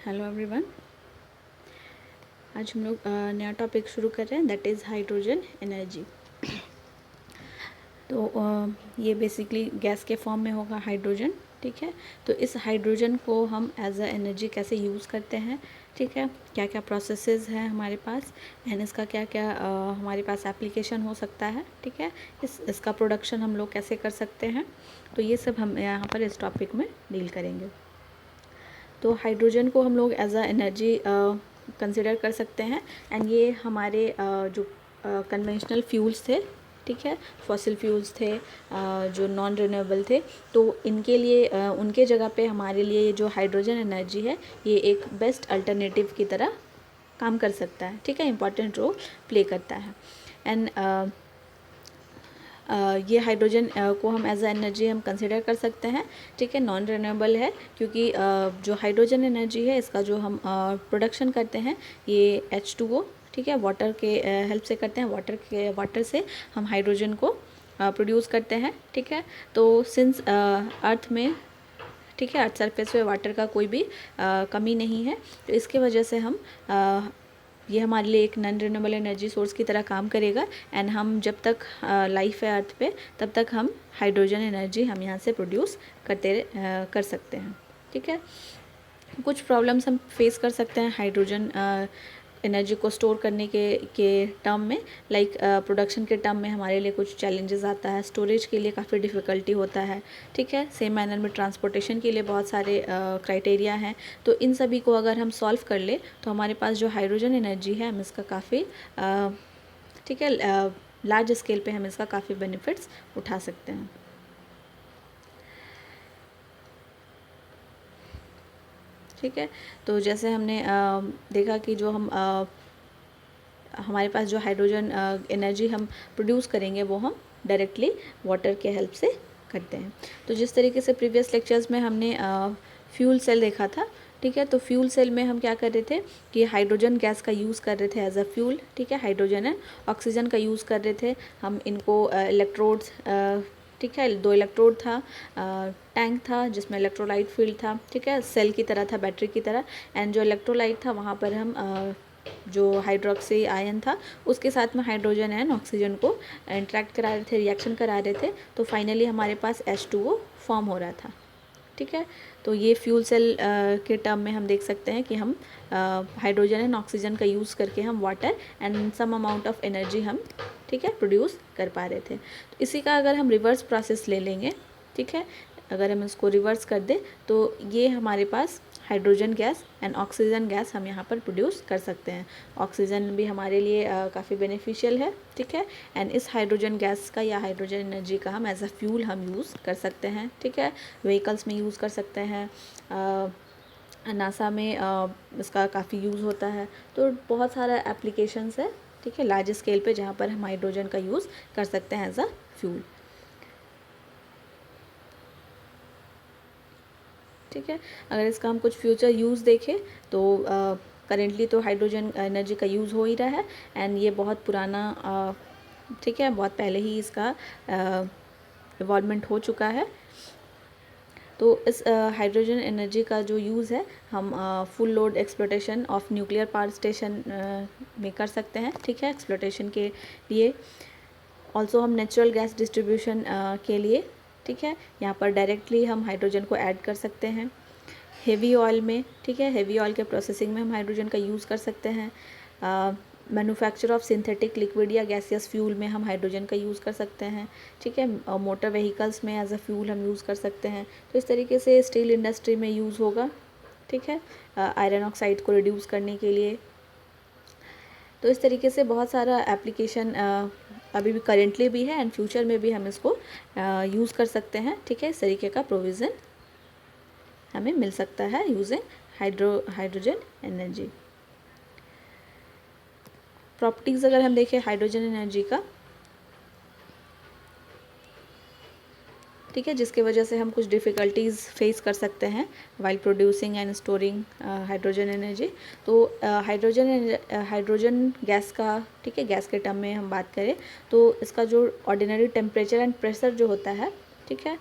Hello everyone. आज हम लोग नया टॉपिक शुरू कर रहे हैं, दैट इज़ हाइड्रोजन एनर्जी। तो ये बेसिकली गैस के फॉर्म में होगा हाइड्रोजन, ठीक है। तो इस हाइड्रोजन को हम एज अ एनर्जी कैसे यूज़ करते हैं, ठीक है, क्या क्या प्रोसेसेस हैं हमारे पास एंड इसका क्या क्या हमारे पास एप्लीकेशन हो सकता है, ठीक है। इसका प्रोडक्शन हम लोग कैसे कर सकते हैं, तो ये सब हम यहाँ पर इस टॉपिक में डील करेंगे। तो हाइड्रोजन को हम लोग एज अ एनर्जी कंसिडर कर सकते हैं एंड ये हमारे जो कन्वेंशनल फ्यूल्स थे, ठीक है, फॉसिल फ्यूल्स थे जो नॉन रिन्यूएबल थे, तो इनके लिए उनके जगह पे हमारे लिए ये जो हाइड्रोजन एनर्जी है ये एक बेस्ट अल्टरनेटिव की तरह काम कर सकता है, ठीक है, इम्पॉर्टेंट रोल प्ले करता है। एंड ये हाइड्रोजन को हम एज अ एनर्जी हम कंसिडर कर सकते हैं, ठीक है, नॉन रिन्यूएबल है क्योंकि जो हाइड्रोजन एनर्जी है इसका जो हम प्रोडक्शन करते हैं ये H2O, ठीक है, वाटर के हेल्प से करते हैं। वाटर से हम हाइड्रोजन को प्रोड्यूस करते हैं, ठीक है। तो सिंस अर्थ में, ठीक है, अर्थ सरफेस पे वाटर का कोई भी कमी नहीं है, तो इसके वजह से हम ये हमारे लिए एक नॉन रिन्यूएबल एनर्जी सोर्स की तरह काम करेगा एंड हम जब तक लाइफ है अर्थ पे तब तक हम हाइड्रोजन एनर्जी हम यहाँ से प्रोड्यूस कर सकते हैं, ठीक है। कुछ प्रॉब्लम्स हम फेस कर सकते हैं हाइड्रोजन एनर्जी को स्टोर करने के टर्म में, लाइक प्रोडक्शन के टर्म में हमारे लिए कुछ चैलेंजेस आता है, स्टोरेज के लिए काफ़ी डिफ़िकल्टी होता है, ठीक है। सेम मैनर में ट्रांसपोर्टेशन के लिए बहुत सारे क्राइटेरिया हैं। तो इन सभी को अगर हम सॉल्व कर ले तो हमारे पास जो हाइड्रोजन एनर्जी है हम इसका काफ़ी ठीक है लार्ज स्केल पे हम इसका काफ़ी बेनिफिट्स उठा सकते हैं, ठीक है। तो जैसे हमने देखा कि जो हम हमारे पास जो हाइड्रोजन एनर्जी हम प्रोड्यूस करेंगे वो हम डायरेक्टली वाटर के हेल्प से करते हैं। तो जिस तरीके से प्रीवियस लेक्चर्स में हमने फ्यूल सेल देखा था, ठीक है, तो फ्यूल सेल में हम क्या कर रहे थे कि हाइड्रोजन गैस का यूज़ कर रहे थे एज अ फ्यूल, ठीक है, हाइड्रोजन एंड ऑक्सीजन का यूज़ कर रहे थे हम इनको इलेक्ट्रोड्स, ठीक है, 2 इलेक्ट्रोड था, टैंक था जिसमें इलेक्ट्रोलाइट फील्ड था, ठीक है, सेल की तरह था, बैटरी की तरह, एंड जो इलेक्ट्रोलाइट था वहाँ पर हम जो हाइड्रोक्सी आयन था उसके साथ में हाइड्रोजन एंड ऑक्सीजन को इंटरेक्ट करा रहे थे, रिएक्शन करा रहे थे, तो फाइनली हमारे पास H2O फॉर्म हो रहा था, ठीक है। तो ये फ्यूल सेल के टर्म में हम देख सकते हैं कि हम हाइड्रोजन एंड ऑक्सीजन का यूज़ करके हम water and some amount of energy हम, ठीक है, प्रोड्यूस कर पा रहे थे। तो इसी का अगर हम रिवर्स प्रोसेस ले लेंगे, ठीक है, अगर हम इसको रिवर्स कर दें तो ये हमारे पास hydrogen gas and oxygen gas हम यहाँ पर प्रोड्यूस कर सकते हैं। ऑक्सीजन भी हमारे लिए काफ़ी बेनिफिशियल है, ठीक है, एंड इस हाइड्रोजन गैस का या हाइड्रोजन एनर्जी का हम एज अ फ्यूल हम यूज़ कर सकते हैं, ठीक है, व्हीकल्स में यूज़ कर सकते हैं, नासा में इसका काफ़ी यूज़ होता है। तो बहुत सारा एप्लीकेशंस है, ठीक है, लार्ज स्केल पे जहाँ पर हम हाइड्रोजन का यूज़ कर सकते हैं एज अ फ्यूल, ठीक है। अगर इसका हम कुछ फ्यूचर यूज़ देखें तो करेंटली तो हाइड्रोजन एनर्जी का यूज़ हो ही रहा है एंड ये बहुत पुराना, ठीक है, बहुत पहले ही इसका इवॉल्वमेंट हो चुका है। तो इस हाइड्रोजन एनर्जी का जो यूज़ है हम full load exploitation of nuclear power station में कर सकते हैं, ठीक है, एक्सप्लोटेशन के लिए। ऑल्सो हम नेचुरल गैस डिस्ट्रीब्यूशन के लिए, ठीक है, यहाँ पर डायरेक्टली हम हाइड्रोजन को ऐड कर सकते हैं। हेवी ऑयल में, ठीक है, हेवी ऑयल के प्रोसेसिंग में हम हाइड्रोजन का यूज़ कर सकते हैं। मैन्युफैक्चर ऑफ सिंथेटिक लिक्विड या गैसियस फ्यूल में हम हाइड्रोजन का यूज़ कर सकते हैं, ठीक है, मोटर व्हीकल्स में एज अ फ्यूल हम यूज़ कर सकते हैं। तो इस तरीके से स्टील इंडस्ट्री में यूज़ होगा, ठीक है, आयरन ऑक्साइड को रिड्यूस करने के लिए। तो इस तरीके से बहुत सारा एप्लीकेशन अभी भी करेंटली भी है एंड फ्यूचर में भी हम इसको यूज़ कर सकते हैं, ठीक है। इस तरीके का प्रोविज़न हमें मिल सकता है यूजिंग हाइड्रोजन एनर्जी। प्रॉपर्टीज़ अगर हम देखें हाइड्रोजन एनर्जी का, ठीक है, जिसके वजह से हम कुछ डिफ़िकल्टीज़ फेस कर सकते हैं while producing and storing hydrogen energy. तो हाइड्रोजन गैस का, ठीक है, गैस के टर्म में हम बात करें तो इसका जो ऑर्डिनरी टेम्परेचर एंड प्रेशर जो होता है, ठीक है,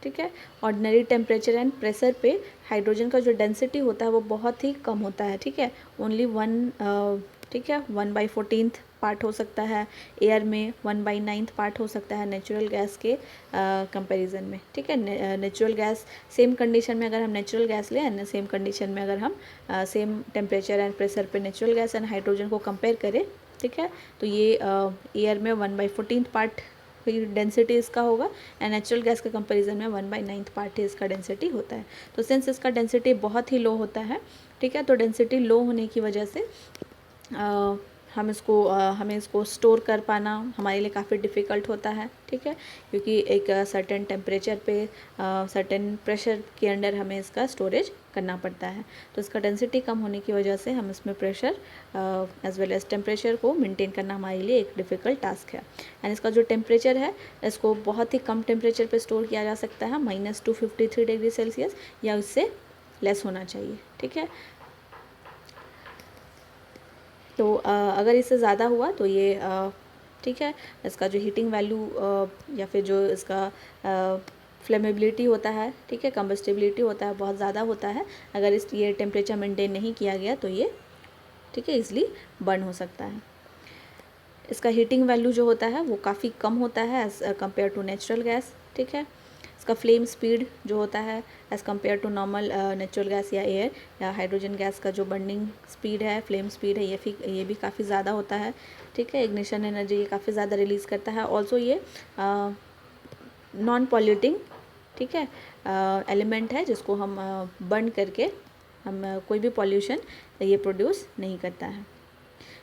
ठीक है। ऑर्डिनरी टेम्परेचर एंड प्रेशर पे हाइड्रोजन का जो डेंसिटी होता है वो बहुत ही कम होता है, ठीक है, ओनली 1, ठीक है, 1/14 पार्ट हो सकता है, एयर में 1/9 पार्ट हो सकता है नेचुरल गैस के कंपैरिजन में, ठीक है। नेचुरल गैस सेम कंडीशन में अगर हम नेचुरल गैस लें एंड सेम कंडीशन में अगर हम सेम टेम्परेचर एंड प्रेशर पे नेचुरल गैस एंड हाइड्रोजन को कंपेयर करें, ठीक है, तो ये एयर में 1/14 पार्ट डेंसिटी इसका होगा एंड नेचुरल गैस के कंपैरिजन में 1/9 पार्ट ही इसका डेंसिटी होता है। तो सिंस इसका डेंसिटी बहुत ही लो होता है, ठीक है, तो डेंसिटी लो होने की वजह से हमें इसको स्टोर कर पाना हमारे लिए काफ़ी डिफ़िकल्ट होता है, ठीक है, क्योंकि एक सर्टेन टेम्परेचर पे सर्टेन प्रेशर के अंडर हमें इसका स्टोरेज करना पड़ता है। तो इसका डेंसिटी कम होने की वजह से हम इसमें pressure as well as temperature को मेंटेन करना हमारे लिए एक डिफ़िकल्ट टास्क है। एंड इसका जो टेम्परेचर है इसको बहुत ही कम टेम्परेचर पे स्टोर किया जा सकता है, -253 डिग्री सेल्सियस या उससे लेस होना चाहिए, ठीक है। तो अगर इससे ज़्यादा हुआ तो ये ठीक है, इसका जो हीटिंग वैल्यू या फिर जो इसका फ्लेमेबिलिटी होता है, ठीक है, कंबस्टिबिलिटी होता है, बहुत ज़्यादा होता है। अगर ये टेम्परेचर मेंटेन नहीं किया गया तो ये, ठीक है, ईज़िली बर्न हो सकता है। इसका हीटिंग वैल्यू जो होता है वो काफ़ी कम होता है as compare to natural gas, ठीक है। इसका फ्लेम स्पीड जो होता है as compare to normal natural gas या एयर या हाइड्रोजन गैस का जो बर्निंग स्पीड है, फ्लेम स्पीड है, ये भी काफ़ी ज़्यादा होता है, ठीक है। इग्निशन एनर्जी ये काफ़ी ज़्यादा रिलीज़ करता है। ऑल्सो ये नॉन पॉल्यूटिंग, ठीक है, एलिमेंट है जिसको हम बर्न करके हम कोई भी पॉल्यूशन ये प्रोड्यूस नहीं करता है।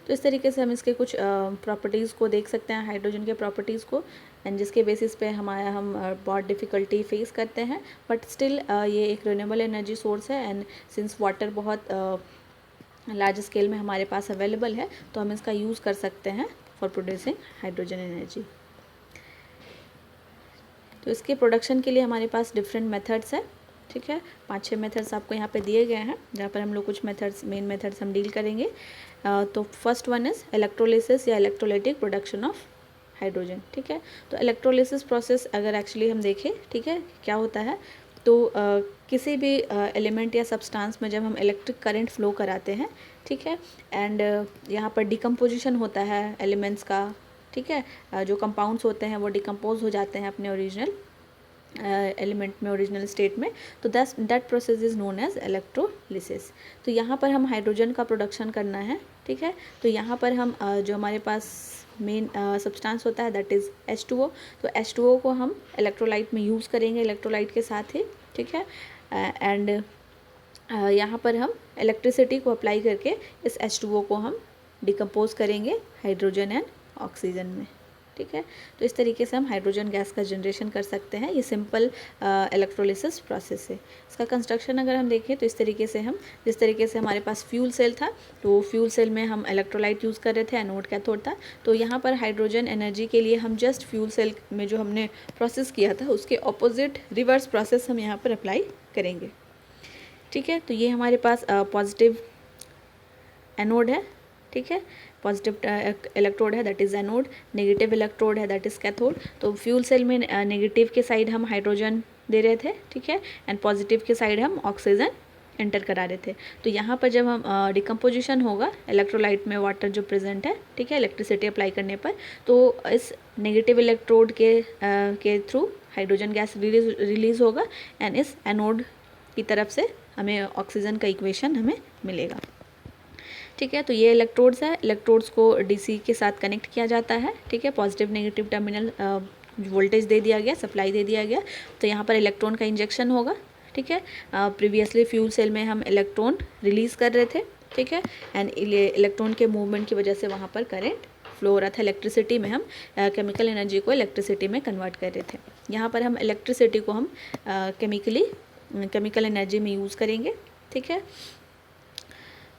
तो इस तरीके से हम इसके कुछ प्रॉपर्टीज़ को देख सकते हैं, हाइड्रोजन के प्रॉपर्टीज़ को, एंड जिसके बेसिस पे हम बहुत डिफ़िकल्टी फेस करते हैं, बट स्टिल ये एक रिन्यूएबल एनर्जी सोर्स है। एंड सिंस वाटर बहुत लार्ज स्केल में हमारे पास अवेलेबल है तो हम इसका यूज़ कर सकते हैं फॉर प्रोड्यूसिंग हाइड्रोजन एनर्जी। तो इसके प्रोडक्शन के लिए हमारे पास डिफरेंट मेथड्स है, ठीक है, 5-6 मेथड्स आपको यहाँ पे दिए गए हैं, जहाँ पर हम लोग कुछ मेथड्स, मेन मेथड्स हम डील करेंगे। तो फर्स्ट वन इज़ इलेक्ट्रोलिसिस या इलेक्ट्रोलाइटिक प्रोडक्शन ऑफ हाइड्रोजन, ठीक है। तो इलेक्ट्रोलिसिस प्रोसेस अगर एक्चुअली हम देखें, ठीक है, क्या होता है, तो किसी भी एलिमेंट या सब्सटेंस में जब हम इलेक्ट्रिक करंट फ्लो कराते हैं, ठीक है, एंड यहाँ पर डिकम्पोजिशन होता है एलिमेंट्स का, ठीक है, जो कंपाउंड्स होते हैं वो डिकम्पोज हो जाते हैं अपने ओरिजिनल एलिमेंट में, ओरिजिनल स्टेट में, तो that process is known as electrolysis. तो यहाँ पर हम हाइड्रोजन का प्रोडक्शन करना है, ठीक है, तो यहाँ पर हम जो हमारे पास मेन सब्सटेंस होता है दैट इज़ H2O। तो H2O को हम इलेक्ट्रोलाइट में यूज़ करेंगे, इलेक्ट्रोलाइट के साथ ही, ठीक है, एंड यहाँ पर हम इलेक्ट्रिसिटी को अप्लाई करके इस H2O को हम डिकम्पोज करेंगे हाइड्रोजन एंड ऑक्सीजन में, ठीक है। तो इस तरीके से हम हाइड्रोजन गैस का जनरेशन कर सकते हैं। ये सिंपल इलेक्ट्रोलिसिस प्रोसेस है। इसका कंस्ट्रक्शन अगर हम देखें तो इस तरीके से हम, जिस तरीके से हमारे पास फ्यूल सेल था, तो फ्यूल सेल में हम इलेक्ट्रोलाइट यूज़ कर रहे थे, एनोड कैथोड था, तो यहाँ पर हाइड्रोजन एनर्जी के लिए हम जस्ट फ्यूल सेल में जो हमने प्रोसेस किया था उसके ऑपोजिट रिवर्स प्रोसेस हम यहाँ पर अप्लाई करेंगे, ठीक है। तो ये हमारे पास पॉजिटिव एनोड है, ठीक है, पॉजिटिव इलेक्ट्रोड है that is anode, negative electrode है दैट इज़ कैथोड। तो फ्यूल सेल में नेगेटिव के साइड हम हाइड्रोजन दे रहे थे, ठीक है, एंड पॉजिटिव के साइड हम ऑक्सीजन एंटर करा रहे थे। तो यहाँ पर जब हम डिकम्पोजिशन होगा इलेक्ट्रोलाइट में वाटर जो प्रेजेंट है, ठीक है, इलेक्ट्रिसिटी अप्लाई करने पर, तो इस नेगेटिव इलेक्ट्रोड के थ्रू हाइड्रोजन गैस रिलीज़ होगा एंड इस एनोड की तरफ से हमें ऑक्सीजन का इक्वेशन हमें मिलेगा, ठीक है। तो ये इलेक्ट्रोड्स है, इलेक्ट्रोड्स को डीसी के साथ कनेक्ट किया जाता है, ठीक है, पॉजिटिव नेगेटिव टर्मिनल वोल्टेज दे दिया गया, सप्लाई दे दिया गया, तो यहाँ पर इलेक्ट्रॉन का इंजेक्शन होगा, ठीक है। प्रीवियसली फ्यूल सेल में हम इलेक्ट्रॉन रिलीज़ कर रहे थे, ठीक है, एंड इलेक्ट्रॉन के मूवमेंट की वजह से वहाँ पर करेंट फ्लो हो रहा था। इलेक्ट्रिसिटी में हम केमिकल एनर्जी को इलेक्ट्रिसिटी में कन्वर्ट कर रहे थे। यहाँ पर हम इलेक्ट्रिसिटी को हम केमिकल एनर्जी में यूज़ करेंगे, ठीक है।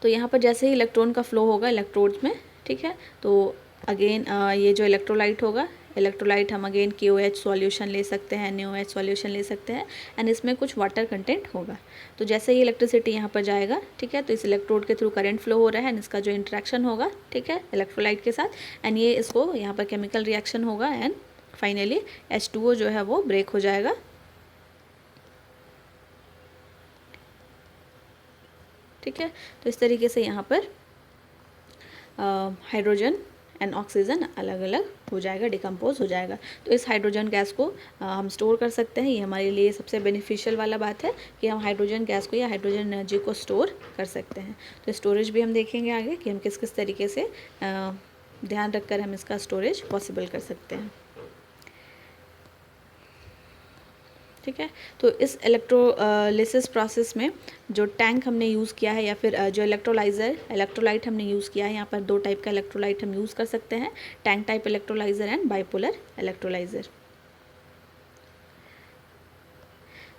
तो यहाँ पर जैसे ही इलेक्ट्रॉन का फ्लो होगा इलेक्ट्रोड्स में, ठीक है, तो अगेन ये जो इलेक्ट्रोलाइट होगा, इलेक्ट्रोलाइट हम अगेन KOH सॉल्यूशन ले सकते हैं, NaOH सॉल्यूशन ले सकते हैं, एंड इसमें कुछ वाटर कंटेंट होगा। तो जैसे ही इलेक्ट्रिसिटी यहाँ पर जाएगा, ठीक है, तो इस इलेक्ट्रोड के थ्रू करंट फ्लो हो रहा है एंड इसका जो इंट्रैक्शन होगा, ठीक है, इलेक्ट्रोलाइट के साथ, एंड ये इसको यहाँ पर केमिकल रिएक्शन होगा एंड फाइनली H2O जो है वो ब्रेक हो जाएगा ठीक है। तो इस तरीके से यहाँ पर हाइड्रोजन एंड ऑक्सीजन अलग अलग हो जाएगा, डिकम्पोज हो जाएगा। तो इस हाइड्रोजन गैस को हम स्टोर कर सकते हैं। ये हमारे लिए सबसे बेनिफिशियल वाला बात है कि हम हाइड्रोजन गैस को या हाइड्रोजन एनर्जी को स्टोर कर सकते हैं। तो स्टोरेज भी हम देखेंगे आगे कि हम किस किस तरीके से ध्यान रखकर हम इसका स्टोरेज पॉसिबल कर सकते हैं। ठीक है। तो इस इलेक्ट्रोलिसिस प्रोसेस में जो टैंक हमने यूज़ किया है या फिर जो इलेक्ट्रोलाइट हमने यूज़ किया है, यहाँ पर 2 टाइप का इलेक्ट्रोलाइट हम यूज़ कर सकते हैं, tank type electrolyser and bipolar electrolyser.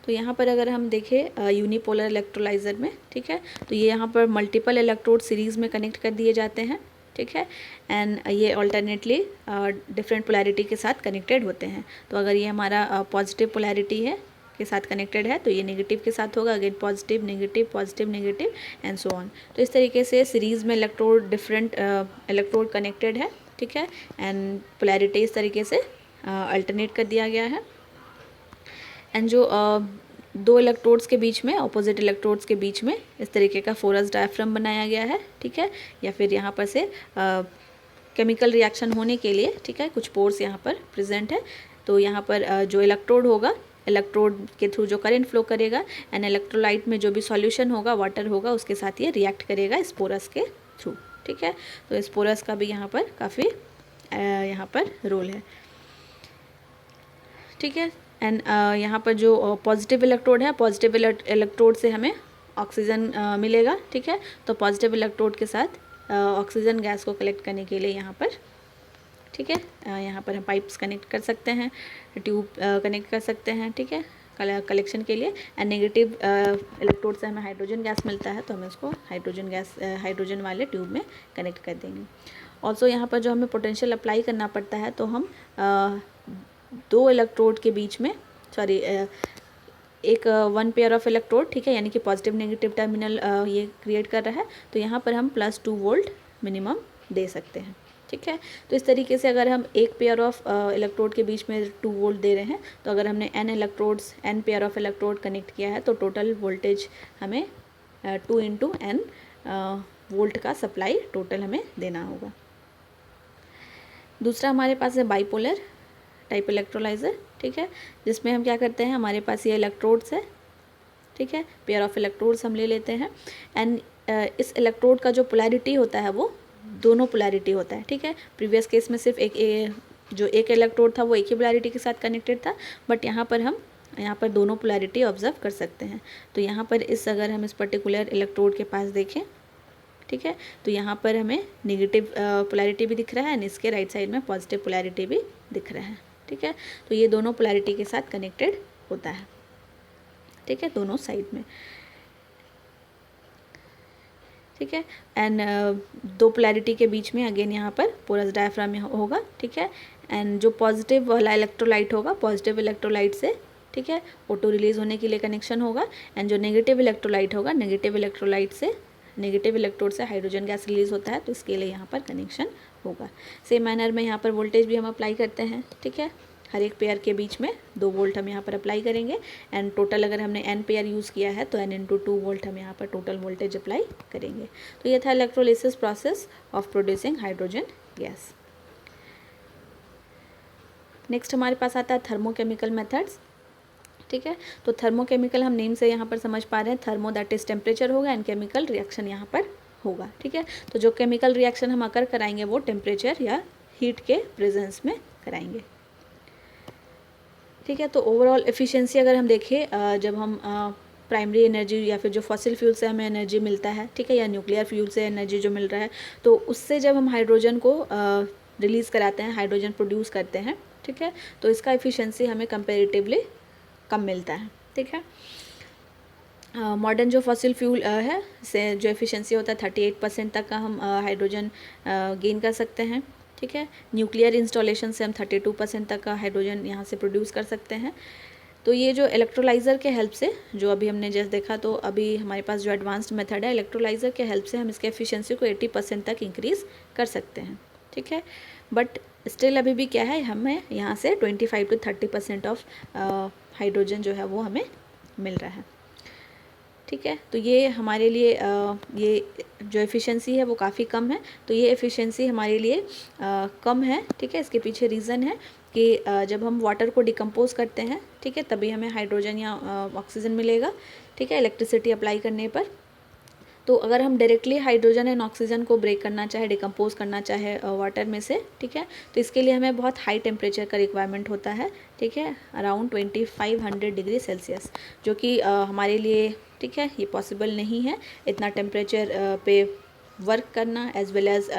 तो यहाँ पर अगर हम देखें यूनिपोलर इलेक्ट्रोलाइज़र में, ठीक है, तो ये यहाँ पर मल्टीपल इलेक्ट्रोड सीरीज़ में कनेक्ट कर दिए जाते हैं। ठीक है। एंड ये ऑल्टरनेटली डिफरेंट पोलैरिटी के साथ कनेक्टेड होते हैं। तो अगर ये हमारा पॉजिटिव पोलैरिटी है के साथ कनेक्टेड है तो ये नेगेटिव के साथ होगा, again positive negative and so on. तो इस तरीके से सीरीज़ में डिफरेंट इलेक्ट्रोड कनेक्टेड है। ठीक है। एंड पोलैरिटी इस तरीके से अल्टरनेट कर दिया गया है। एंड जो 2 इलेक्ट्रोड्स के बीच में, अपोजिट इलेक्ट्रोड्स के बीच में इस तरीके का फोरस डायफ्राम बनाया गया है। ठीक है। या फिर यहाँ पर से केमिकल रिएक्शन होने के लिए, ठीक है, कुछ पोर्स यहाँ पर प्रेजेंट है। तो यहाँ पर जो इलेक्ट्रोड होगा, इलेक्ट्रोड के थ्रू जो करंट फ्लो करेगा एंड इलेक्ट्रोलाइट में जो भी सॉल्यूशन होगा, वाटर होगा, उसके साथ ये रिएक्ट करेगा इस पोरस के थ्रू। ठीक है। तो इस पोरस का भी यहाँ पर काफ़ी यहाँ पर रोल है। ठीक है। एंड यहाँ पर जो पॉजिटिव इलेक्ट्रोड है, पॉजिटिव इलेक्ट्रोड से हमें ऑक्सीजन मिलेगा। ठीक है। तो पॉजिटिव इलेक्ट्रोड के साथ ऑक्सीजन गैस को कलेक्ट करने के लिए यहाँ पर, ठीक है, यहाँ पर हम पाइप्स कनेक्ट कर सकते हैं, ट्यूब कनेक्ट कर सकते हैं। ठीक है, कलेक्शन के लिए। एंड नेगेटिव इलेक्ट्रोड से हमें हाइड्रोजन गैस मिलता है तो हमें उसको हाइड्रोजन वाले ट्यूब में कनेक्ट कर देंगे। ऑल्सो यहाँ पर जो हमें पोटेंशियल अप्लाई करना पड़ता है तो हम 2 इलेक्ट्रोड के बीच में, एक 1 पेयर ऑफ इलेक्ट्रोड, ठीक है, यानी कि पॉजिटिव नेगेटिव टर्मिनल ये क्रिएट कर रहा है, तो यहाँ पर हम +2 वोल्ट मिनिमम दे सकते हैं। ठीक है। तो इस तरीके से अगर हम एक पेयर ऑफ इलेक्ट्रोड के बीच में 2 वोल्ट दे रहे हैं तो अगर हमने n pair of electrode connect किया है तो टोटल वोल्टेज हमें 2 × n वोल्ट का सप्लाई टोटल हमें देना होगा। दूसरा हमारे पास है बाइपोलर टाइप इलेक्ट्रोलाइज़र। ठीक है, जिसमें हम क्या करते हैं, हमारे पास ये इलेक्ट्रोड्स है। ठीक है, पेयर ऑफ इलेक्ट्रोड्स हम ले लेते हैं एंड इस इलेक्ट्रोड का जो पोलैरिटी होता है वो दोनों पोलैरिटी होता है। ठीक है, प्रीवियस केस में सिर्फ एक इलेक्ट्रोड था वो एक ही पोलैरिटी के साथ कनेक्टेड था, बट यहाँ पर दोनों पोलैरिटी ऑब्जर्व कर सकते हैं। तो यहाँ पर अगर हम इस पर्टिकुलर इलेक्ट्रोड के पास देखें, ठीक है, तो यहाँ पर हमें नेगेटिव पोलैरिटी भी दिख रहा है एंड इसके राइट साइड में पॉजिटिव पोलैरिटी भी दिख रहा है। ठीक है, तो ये दोनों पोलैरिटी के साथ कनेक्टेड होता है। ठीक है, दोनों साइड में। ठीक है, एंड 2 पोलैरिटी के बीच में अगेन यहाँ पर पोरस डायफ्राम होगा। ठीक है, एंड जो पॉजिटिव वाला इलेक्ट्रोलाइट होगा, पॉजिटिव इलेक्ट्रोलाइट से, ठीक है, O2 रिलीज़ होने के लिए कनेक्शन होगा। एंड जो नेगेटिव इलेक्ट्रोलाइट होगा, नेगेटिव इलेक्ट्रोड से हाइड्रोजन गैस रिलीज़ होता है तो इसके लिए यहाँ पर कनेक्शन होगा। सेम मैनर में यहाँ पर वोल्टेज भी हम अप्लाई करते हैं। ठीक है, हर एक पेयर के बीच में 2 वोल्ट हम यहाँ पर अप्लाई करेंगे एंड टोटल अगर हमने n पेयर यूज़ किया है तो n × 2 वोल्ट हम यहाँ पर टोटल वोल्टेज अप्लाई करेंगे। तो ये था electrolysis process of producing hydrogen gas. Next हमारे पास आता है थर्मोकेमिकल मेथड्स। ठीक है, तो थर्मोकेमिकल हम नेम से यहाँ पर समझ पा रहे हैं, थर्मो दैट इज टेम्परेचर होगा एंड केमिकल रिएक्शन यहाँ पर होगा। ठीक है, तो जो केमिकल रिएक्शन हम अकर कराएंगे वो टेम्परेचर या हीट के प्रेजेंस में कराएंगे। ठीक है, तो ओवरऑल एफिशिएंसी अगर हम देखें, जब हम प्राइमरी एनर्जी या फिर जो फॉसिल फ्यूल से हमें एनर्जी मिलता है, ठीक है, या न्यूक्लियर फ्यूल से एनर्जी जो मिल रहा है, तो उससे जब हम हाइड्रोजन को रिलीज़ कराते हैं, हाइड्रोजन प्रोड्यूस करते हैं, ठीक है, तो इसका एफिशिएंसी हमें कंपेरेटिवली कम मिलता है। ठीक है, मॉडर्न जो फॉसिल फ्यूल है से जो एफिशिएंसी होता है 38% तक का हम हाइड्रोजन गेन कर सकते हैं। ठीक है, न्यूक्लियर इंस्टॉलेशन से हम 32% तक का हाइड्रोजन यहाँ से प्रोड्यूस कर सकते हैं। तो ये जो इलेक्ट्रोलाइज़र के हेल्प से, जो अभी हमने जैसे देखा, तो अभी हमारे पास जो एडवांस्ड मेथड है, इलेक्ट्रोलाइज़र के हेल्प से हम इसके एफिशिएंसी को 80% तक इंक्रीज़ कर सकते हैं। ठीक है, बट स्टिल अभी भी क्या है, हमें यहाँ से 25 to 30% ऑफ हाइड्रोजन जो है वो हमें मिल रहा है। ठीक है। तो ये हमारे लिए ये जो एफिशिएंसी है वो काफ़ी कम है। तो ये एफिशिएंसी हमारे लिए कम है, ठीक है। इसके पीछे रीज़न है कि जब हम वाटर को डिकम्पोज करते हैं, ठीक है, तभी हमें हाइड्रोजन या ऑक्सीजन मिलेगा, ठीक है, इलेक्ट्रिसिटी अप्लाई करने पर। तो अगर हम डायरेक्टली हाइड्रोजन एंड ऑक्सीजन को ब्रेक करना चाहे, डिकम्पोज करना चाहे वाटर में से, ठीक है, तो इसके लिए हमें बहुत हाई टेम्परेचर का रिक्वायरमेंट होता है, ठीक है, अराउंड 2500 डिग्री सेल्सियस, जो कि हमारे लिए, ठीक है, ये पॉसिबल नहीं है इतना टेम्परेचर पे वर्क करना, एज वेल एज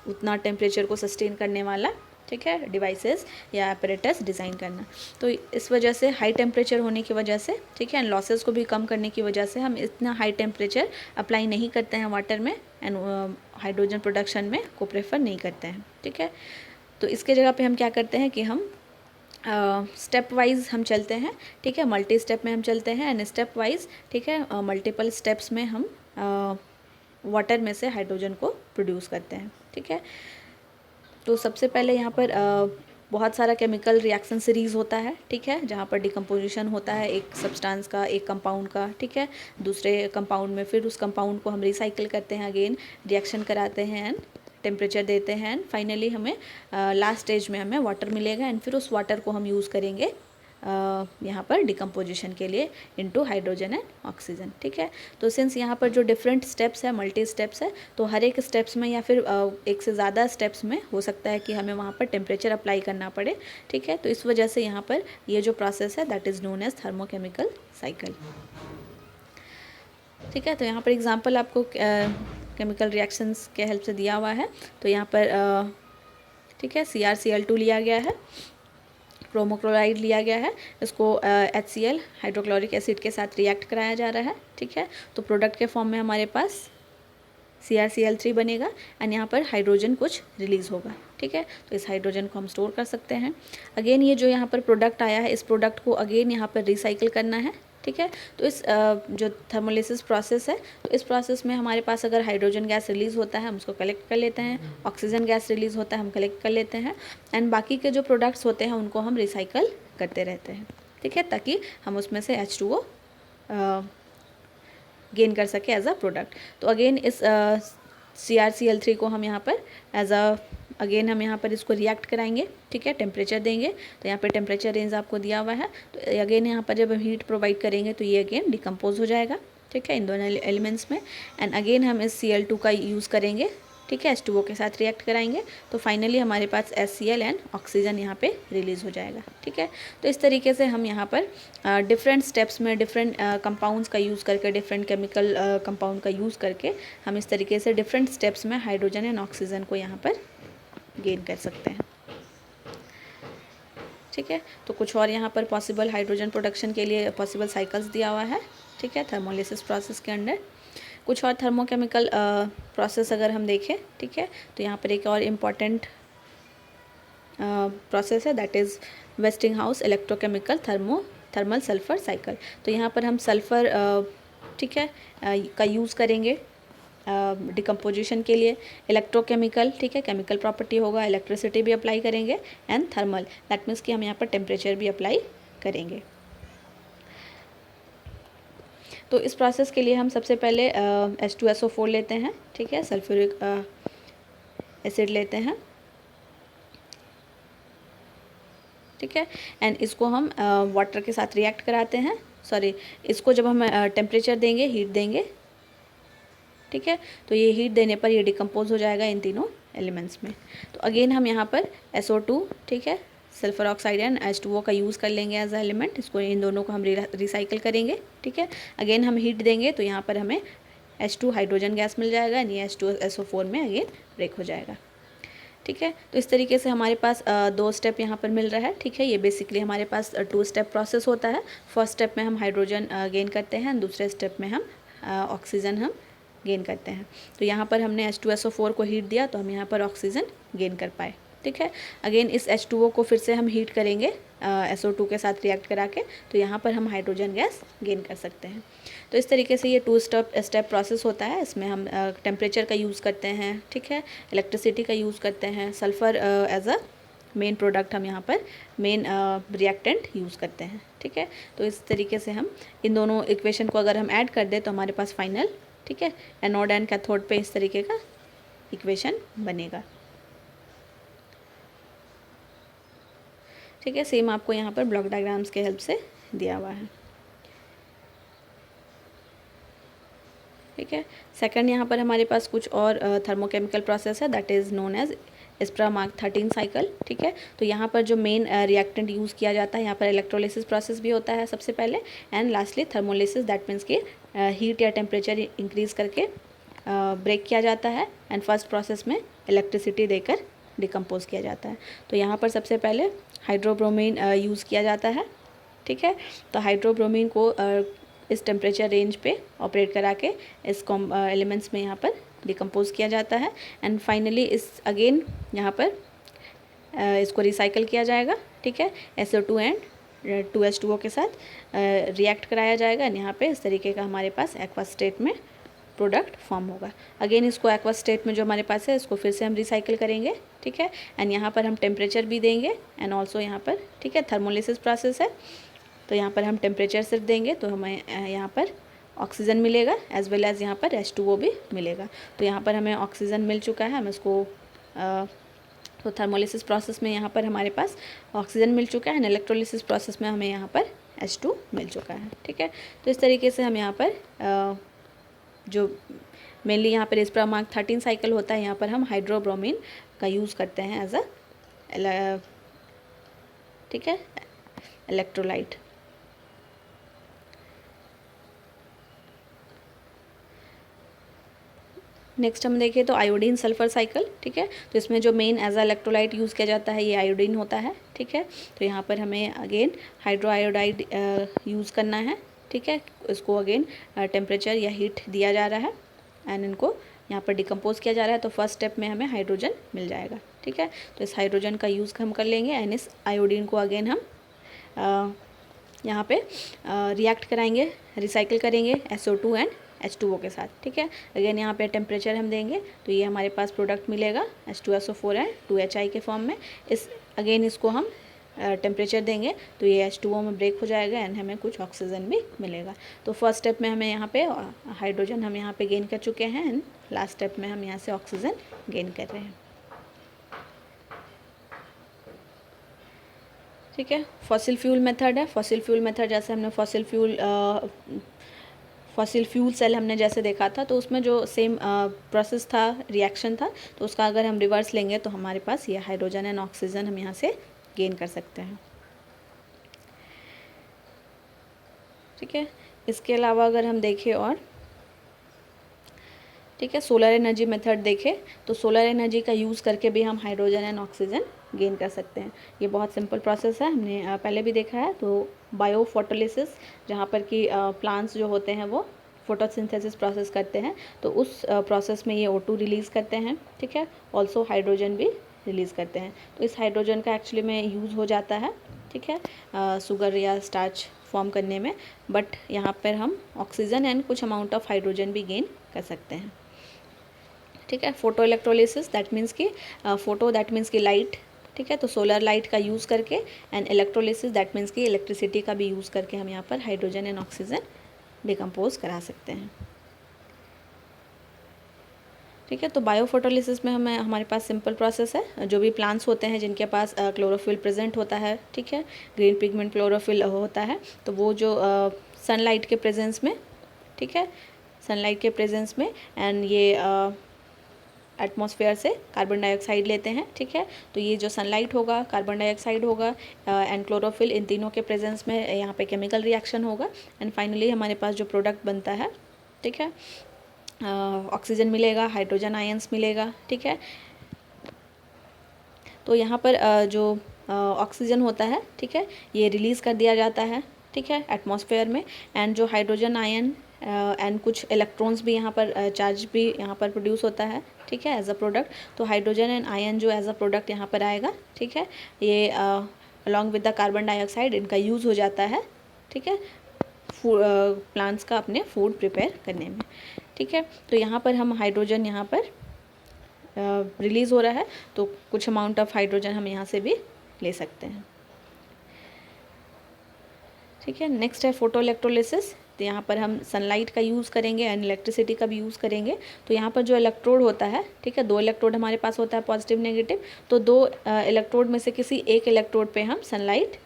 उतना टेम्परेचर को सस्टेन करने वाला, ठीक है, डिवाइसेस या अपरेटस डिज़ाइन करना। तो इस वजह से हाई टेम्परेचर होने की वजह से, ठीक है, एंड लॉसेस को भी कम करने की वजह से हम इतना हाई टेम्परेचर अप्लाई नहीं करते हैं वाटर में, एंड हाइड्रोजन प्रोडक्शन में को प्रेफर नहीं करते हैं, ठीक है। तो इसके जगह पे हम क्या करते हैं कि हम स्टेप वाइज हम चलते हैं, ठीक है, मल्टी स्टेप में हम चलते हैं, एंड स्टेप वाइज, ठीक है, मल्टीपल स्टेप्स में हम वाटर में से हाइड्रोजन को प्रोड्यूस करते हैं, ठीक है। तो सबसे पहले यहाँ पर बहुत सारा केमिकल रिएक्शन सीरीज़ होता है, ठीक है, जहाँ पर डिकम्पोजिशन होता है एक सब्सटेंस का, एक कंपाउंड का, ठीक है, दूसरे कंपाउंड में फिर उस कंपाउंड को हम रिसाइकिल करते हैं, अगेन रिएक्शन कराते हैं एंड टेम्परेचर देते हैं, एंड फाइनली हमें लास्ट स्टेज में हमें वाटर मिलेगा, एंड फिर उस वाटर को हम यूज़ करेंगे यहाँ पर डिकम्पोजिशन के लिए इनटू हाइड्रोजन एंड ऑक्सीजन, ठीक है। तो सिंस यहाँ पर जो डिफरेंट स्टेप्स है, मल्टी स्टेप्स है, तो हर एक स्टेप्स में या फिर एक से ज़्यादा स्टेप्स में हो सकता है कि हमें वहाँ पर टेम्परेचर अप्लाई करना पड़े, ठीक है। तो इस वजह से यहाँ पर ये जो प्रोसेस है that is known as thermochemical cycle, ठीक है। तो यहाँ पर एग्जाम्पल आपको केमिकल रिएक्शंस के हेल्प से दिया हुआ है। तो यहाँ पर ठीक है, CrCl2 लिया गया है, क्रोमोक्लोराइड लिया गया है, इसको HCl हाइड्रोक्लोरिक एसिड के साथ रिएक्ट कराया जा रहा है, ठीक है। तो प्रोडक्ट के फॉर्म में हमारे पास CrCl3 बनेगा, एंड यहाँ पर हाइड्रोजन कुछ रिलीज़ होगा, ठीक है। तो इस हाइड्रोजन को हम स्टोर कर सकते हैं। अगेन ये जो यहाँ पर प्रोडक्ट आया है, इस प्रोडक्ट को अगेन यहाँ पर रिसाइकिल करना है, ठीक है। तो इस जो थर्मोलिसिस प्रोसेस है, तो इस प्रोसेस में हमारे पास अगर हाइड्रोजन गैस रिलीज़ होता है हम उसको कलेक्ट कर लेते हैं, ऑक्सीजन गैस रिलीज़ होता है हम कलेक्ट कर लेते हैं, एंड बाकी के जो प्रोडक्ट्स होते हैं उनको हम रिसाइकल करते रहते हैं, ठीक है, ताकि हम उसमें से H2O गेन कर सके एज अ प्रोडक्ट। तो अगेन इस CrCl3 को हम यहाँ पर एज अ अगेन हम यहाँ पर इसको रिएक्ट कराएंगे, ठीक है, टेम्परेचर देंगे। तो यहाँ पे टेम्परेचर रेंज आपको दिया हुआ है। तो अगेन यहाँ पर जब हम हीट प्रोवाइड करेंगे तो ये अगेन डिकम्पोज हो जाएगा, ठीक है, इन दोनों एलिमेंट्स में, एंड अगेन हम इस Cl2 का यूज़ करेंगे, ठीक है, H2O के साथ रिएक्ट कराएंगे, तो फाइनली हमारे पास HCl एंड ऑक्सीजन यहाँ पे रिलीज़ हो जाएगा, ठीक है। तो इस तरीके से हम यहाँ पर डिफरेंट स्टेप्स में डिफरेंट कंपाउंड्स का यूज़ करके, डिफरेंट केमिकल कंपाउंड का यूज़ करके हम इस तरीके से डिफरेंट स्टेप्स में हाइड्रोजन एंड ऑक्सीजन को यहाँ पर गेन कर सकते हैं, ठीक है। तो कुछ और यहाँ पर पॉसिबल हाइड्रोजन प्रोडक्शन के लिए पॉसिबल साइकिल्स दिया हुआ है, ठीक है, थर्मोलिसिस प्रोसेस के अंडर। कुछ और थर्मोकेमिकल प्रोसेस अगर हम देखें, ठीक है, तो यहाँ पर एक और इम्पॉर्टेंट प्रोसेस है that is Westinghouse electrochemical thermal sulphur cycle. तो यहाँ पर हम सल्फ़र, ठीक है, का यूज़ करेंगे डिकम्पोजिशन के लिए, इलेक्ट्रोकेमिकल, ठीक है, केमिकल प्रॉपर्टी होगा, इलेक्ट्रिसिटी भी अप्लाई करेंगे, एंड थर्मल दैट मीन्स कि हम यहाँ पर टेम्परेचर भी अप्लाई करेंगे। तो इस प्रोसेस के लिए हम सबसे पहले H2SO4 लेते हैं, ठीक है, सल्फ्यूरिक एसिड लेते हैं, ठीक है, एंड इसको हम वाटर के साथ रिएक्ट कराते हैं, सॉरी, इसको जब हम टेम्परेचर देंगे, हीट देंगे, ठीक है, तो ये हीट देने पर ये डिकम्पोज हो जाएगा इन तीनों एलिमेंट्स में। तो अगेन हम यहाँ पर SO2, ठीक है, सल्फर ऑक्साइड एंड H2O का यूज़ कर लेंगे एज अ एलिमेंट, इसको इन दोनों को हम रिसाइकिल करेंगे, ठीक है। अगेन हम हीट देंगे तो यहाँ पर हमें H2 हाइड्रोजन गैस मिल जाएगा, एंड ये H2SO4 में अगेन ब्रेक हो जाएगा, ठीक है। तो इस तरीके से हमारे पास 2 स्टेप यहाँ पर मिल रहा है, ठीक है। ये बेसिकली हमारे पास 2 स्टेप प्रोसेस होता है। फर्स्ट स्टेप में हम हाइड्रोजन गेन करते हैं, दूसरे स्टेप में हम ऑक्सीजन हम गेन करते हैं। तो यहाँ पर हमने H2SO4 को हीट दिया तो हम यहाँ पर ऑक्सीजन गेन कर पाए, ठीक है। अगेन इस H2O को फिर से हम हीट करेंगे SO2 के साथ रिएक्ट करा के, तो यहाँ पर हम हाइड्रोजन गैस गेन कर सकते हैं। तो इस तरीके से ये 2 स्टेप प्रोसेस होता है। इसमें हम टेम्परेचर का यूज़ करते हैं, ठीक है, इलेक्ट्रिसिटी का यूज़ करते हैं, sulphur as a main product हम यहाँ पर मेन रिएक्टेंट यूज़ करते हैं। ठीक है, तो इस तरीके से हम इन दोनों इक्वेशन को अगर हम ऐड कर दें तो हमारे पास फाइनल, ठीक है, एनोड एंड कैथोड पे इस तरीके का इक्वेशन बनेगा। ठीक है, सेम आपको यहाँ पर ब्लॉक डायग्राम्स के हेल्प से दिया हुआ है। ठीक है, सेकंड यहाँ पर हमारे पास कुछ और थर्मोकेमिकल प्रोसेस है, that is known as ISPRA Mark 13 cycle. ठीक है, तो यहाँ पर जो मेन रिएक्टेंट यूज़ किया जाता है, यहाँ पर इलेक्ट्रोलिसिस प्रोसेस भी होता है सबसे पहले, and lastly thermolysis, that means कि हीट या टेम्परेचर इंक्रीज़ करके ब्रेक किया जाता है, एंड फर्स्ट प्रोसेस में इलेक्ट्रिसिटी देकर डिकम्पोज किया जाता है। तो यहाँ पर सबसे पहले हाइड्रोब्रोमीन यूज़ किया जाता है। ठीक है, तो हाइड्रोब्रोमीन को इस टेम्परेचर रेंज पे ऑपरेट करा के इस एलिमेंट्स में यहाँ पर डिकम्पोज किया जाता है, एंड फाइनली इस अगेन यहाँ पर इसको रिसाइकल किया जाएगा। ठीक है, SO2 एंड 2H2O के साथ रिएक्ट कराया जाएगा, एंड यहाँ पे इस तरीके का हमारे पास एक्वा स्टेट में प्रोडक्ट फॉर्म होगा। अगेन इसको एक्वा स्टेट में जो हमारे पास है इसको फिर से हम रिसाइकल करेंगे। ठीक है, एंड यहाँ पर हम टेम्परेचर भी देंगे, एंड ऑल्सो यहाँ पर, ठीक है, थर्मोलिसिस प्रोसेस है, तो यहाँ पर हम टेम्परेचर सिर्फ देंगे तो हमें यहाँ पर ऑक्सीजन मिलेगा, एज वेल एज़ यहाँ पर H2O भी मिलेगा। तो यहाँ पर हमें ऑक्सीजन मिल चुका है, हम इसको तो थर्मोलिसिस प्रोसेस में यहाँ पर हमारे पास ऑक्सीजन मिल चुका है, एंड इलेक्ट्रोलिसिस प्रोसेस में हमें यहाँ पर H2 मिल चुका है। ठीक है, तो इस तरीके से हम यहाँ पर जो मेनली यहाँ पर इस्प्रा मार्क 13 साइकिल होता है, यहाँ पर हम हाइड्रोब्रोमीन का यूज़ करते हैं एज अ, ठीक है, इलेक्ट्रोलाइट। नेक्स्ट हम देखें तो आयोडीन सल्फर साइकिल। ठीक है, तो इसमें जो main as a electrolyte use किया जाता है ये आयोडीन होता है। ठीक है, तो यहाँ पर हमें अगेन हाइड्रो आयोडाइड यूज़ करना है। ठीक है, इसको अगेन टेम्परेचर या हीट दिया जा रहा है, एंड इनको यहाँ पर डिकम्पोज किया जा रहा है, तो फर्स्ट स्टेप में हमें हाइड्रोजन मिल जाएगा। ठीक है, तो इस हाइड्रोजन का यूज़ हम कर लेंगे, एंड इस आयोडीन को अगेन हम यहाँ पे रिएक्ट कराएंगे, रिसाइकिल करेंगे SO2 एंड H2O के साथ। ठीक है, अगेन यहाँ पे टेम्परेचर हम देंगे तो ये हमारे पास प्रोडक्ट मिलेगा H2SO4 एंड 2HI के फॉर्म में। इस अगेन इसको हम टेम्परेचर देंगे तो ये H2O में ब्रेक हो जाएगा, एंड हमें कुछ ऑक्सीजन भी मिलेगा। तो फर्स्ट स्टेप में हमें यहाँ पे हाइड्रोजन हम यहाँ पे गेन कर चुके हैं, एंड लास्ट स्टेप में हम यहाँ से ऑक्सीजन गेन कर रहे हैं। ठीक है, फॉसिल फ्यूल मेथड है। फॉसिल फ्यूल मेथड जैसे हमने फॉसिल फ्यूल सेल हमने जैसे देखा था, तो उसमें जो सेम प्रोसेस था, रिएक्शन था, तो उसका अगर हम रिवर्स लेंगे तो हमारे पास ये हाइड्रोजन एंड ऑक्सीजन हम यहाँ से गेन कर सकते हैं। ठीक है, इसके अलावा अगर हम देखें और, ठीक है, सोलर एनर्जी मेथड देखें तो सोलर एनर्जी का यूज़ करके भी हम हाइड्रोजन एंड ऑक्सीजन गेन कर सकते हैं। ये बहुत सिंपल प्रोसेस है, हमने पहले भी देखा है। तो बायो फोटोलिसिस, जहाँ पर कि प्लांट्स जो होते हैं वो फोटोसिंथेसिस प्रोसेस करते हैं, तो उस प्रोसेस में ये O2 रिलीज़ करते हैं। ठीक है, ऑल्सो हाइड्रोजन भी रिलीज़ करते हैं। तो इस हाइड्रोजन का एक्चुअली में यूज़ हो जाता है, ठीक है, शुगर या स्टार्च फॉर्म करने में, बट यहाँ पर हम ऑक्सीजन एंड कुछ अमाउंट ऑफ हाइड्रोजन भी गेन कर सकते हैं। ठीक है, फोटो इलेक्ट्रोलिसिस, दैट मीन्स कि फोटो दैट मीन्स कि लाइट। ठीक है, तो सोलर लाइट का यूज़ करके, एंड इलेक्ट्रोलिसिस दैट मीन्स कि इलेक्ट्रिसिटी का भी यूज़ करके हम यहाँ पर हाइड्रोजन एंड ऑक्सीजन डिकम्पोज करा सकते हैं। ठीक है, तो बायोफोटोलिसिस में हमारे पास सिंपल प्रोसेस है। जो भी प्लांट्स होते हैं जिनके पास क्लोरोफिल प्रेजेंट होता है, ठीक है, ग्रीन पिगमेंट क्लोरोफिल होता है, तो वो जो सनलाइट के प्रेजेंस में, ठीक है, सनलाइट के प्रेजेंस में, एंड ये एटमॉस्फेयर से कार्बन डाइऑक्साइड लेते हैं। ठीक है, तो ये जो सनलाइट होगा, कार्बन डाइऑक्साइड होगा एंड क्लोरोफिल, इन तीनों के प्रेजेंस में यहाँ पे केमिकल रिएक्शन होगा, एंड फाइनली हमारे पास जो प्रोडक्ट बनता है, ठीक है, ऑक्सीजन मिलेगा, हाइड्रोजन आयंस मिलेगा। ठीक है, तो यहाँ पर जो ऑक्सीजन होता है, ठीक है, ये रिलीज़ कर दिया जाता है, ठीक है, एटमॉस्फेयर में, एंड जो हाइड्रोजन आयन एंड कुछ इलेक्ट्रॉन्स भी यहाँ पर चार्ज भी यहाँ पर प्रोड्यूस होता है, ठीक है, एज अ प्रोडक्ट। तो हाइड्रोजन एंड आयन जो एज अ प्रोडक्ट यहाँ पर आएगा, ठीक है, ये along with the carbon dioxide इनका यूज़ हो जाता है, ठीक है, प्लांट्स का अपने फूड प्रिपेयर करने में। ठीक है, तो यहाँ पर हम हाइड्रोजन यहाँ पर रिलीज़ हो रहा है, तो कुछ अमाउंट ऑफ हाइड्रोजन हम यहाँ से भी ले सकते हैं। ठीक है, नेक्स्ट है फोटो इलेक्ट्रोलिसिस। तो यहाँ पर हम सनलाइट का यूज़ करेंगे एंड इलेक्ट्रिसिटी का भी यूज़ करेंगे। तो यहाँ पर जो इलेक्ट्रोड होता है, ठीक है, 2 इलेक्ट्रोड हमारे पास होता है, पॉजिटिव नेगेटिव। तो 2 इलेक्ट्रोड में से किसी एक इलेक्ट्रोड पे हम सनलाइट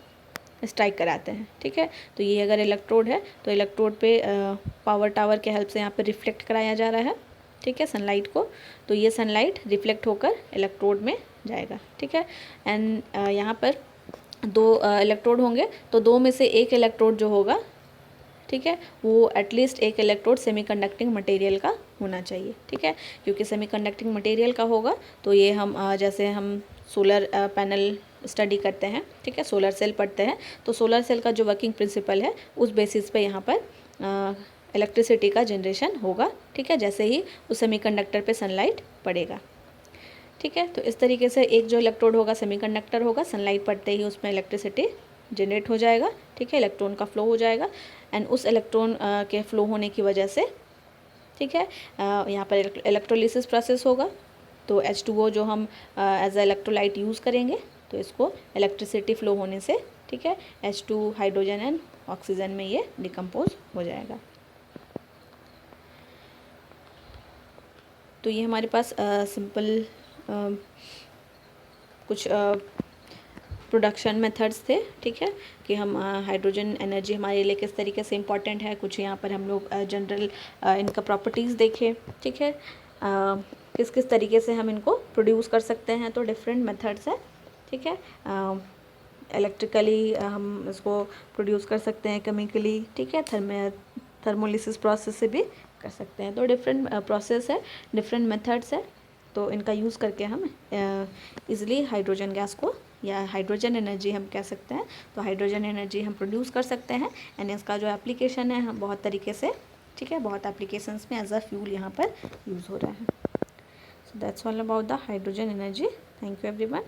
स्ट्राइक कराते हैं। ठीक है, तो ये अगर इलेक्ट्रोड है तो इलेक्ट्रोड पे पावर टावर के हेल्प से यहाँ पे रिफ्लेक्ट कराया जा रहा है, ठीक है, सनलाइट को। तो ये सनलाइट रिफ्लेक्ट होकर इलेक्ट्रोड में जाएगा। ठीक है, एंड यहाँ पर 2 इलेक्ट्रोड होंगे, तो 2 में से एक इलेक्ट्रोड जो होगा, ठीक है, वो एटलीस्ट एक इलेक्ट्रोड सेमीकंडक्टिंग मटेरियल का होना चाहिए। ठीक है, क्योंकि सेमीकंडक्टिंग मटेरियल का होगा तो ये हम जैसे हम सोलर पैनल स्टडी करते हैं, ठीक है, सोलर सेल पढ़ते हैं, तो सोलर सेल का जो वर्किंग प्रिंसिपल है उस बेसिस पे यहाँ पर इलेक्ट्रिसिटी का जनरेशन होगा। ठीक है, जैसे ही उस सेमीकंडक्टर पे सनलाइट पड़ेगा। ठीक है, तो इस तरीके से एक जो इलेक्ट्रोड होगा सेमीकंडक्टर होगा, सनलाइट पड़ते ही उसमें इलेक्ट्रिसिटी जनरेट हो जाएगा। ठीक है, इलेक्ट्रॉन का फ्लो हो जाएगा एंड उस इलेक्ट्रॉन के फ्लो होने की वजह से, ठीक है, यहाँ पर इलेक्ट्रोलिसिस प्रोसेस होगा। तो H2O जो हम एज अ इलेक्ट्रोलाइट यूज़ करेंगे, तो इसको इलेक्ट्रिसिटी फ्लो होने से, ठीक है, H2 हाइड्रोजन एंड ऑक्सीजन में ये डिकम्पोज हो जाएगा। तो ये हमारे पास सिंपल कुछ प्रोडक्शन मेथड्स थे। ठीक है, कि हम हाइड्रोजन एनर्जी हमारे लिए किस तरीके से इम्पॉर्टेंट है, कुछ यहाँ पर हम लोग जनरल इनका प्रॉपर्टीज़ देखे। ठीक है, किस किस तरीके से हम इनको प्रोड्यूस कर सकते हैं, तो डिफरेंट मेथड्स है। ठीक है, इलेक्ट्रिकली हम इसको प्रोड्यूस कर सकते हैं, केमिकली, ठीक है, थर्मोलिसिस प्रोसेस से भी कर सकते हैं। तो डिफरेंट प्रोसेस है, डिफरेंट मेथड्स है, तो इनका यूज़ करके हम इजीली हाइड्रोजन गैस को या हाइड्रोजन एनर्जी हम कह सकते हैं, तो हाइड्रोजन एनर्जी हम प्रोड्यूस कर सकते हैं। एंड इसका जो एप्लीकेशन है हम बहुत तरीके से, ठीक है, बहुत एप्लीकेशंस में एज अ फ्यूल यहाँ पर यूज़ हो रहा है। So that's all about the hydrogen energy. Thank you everyone.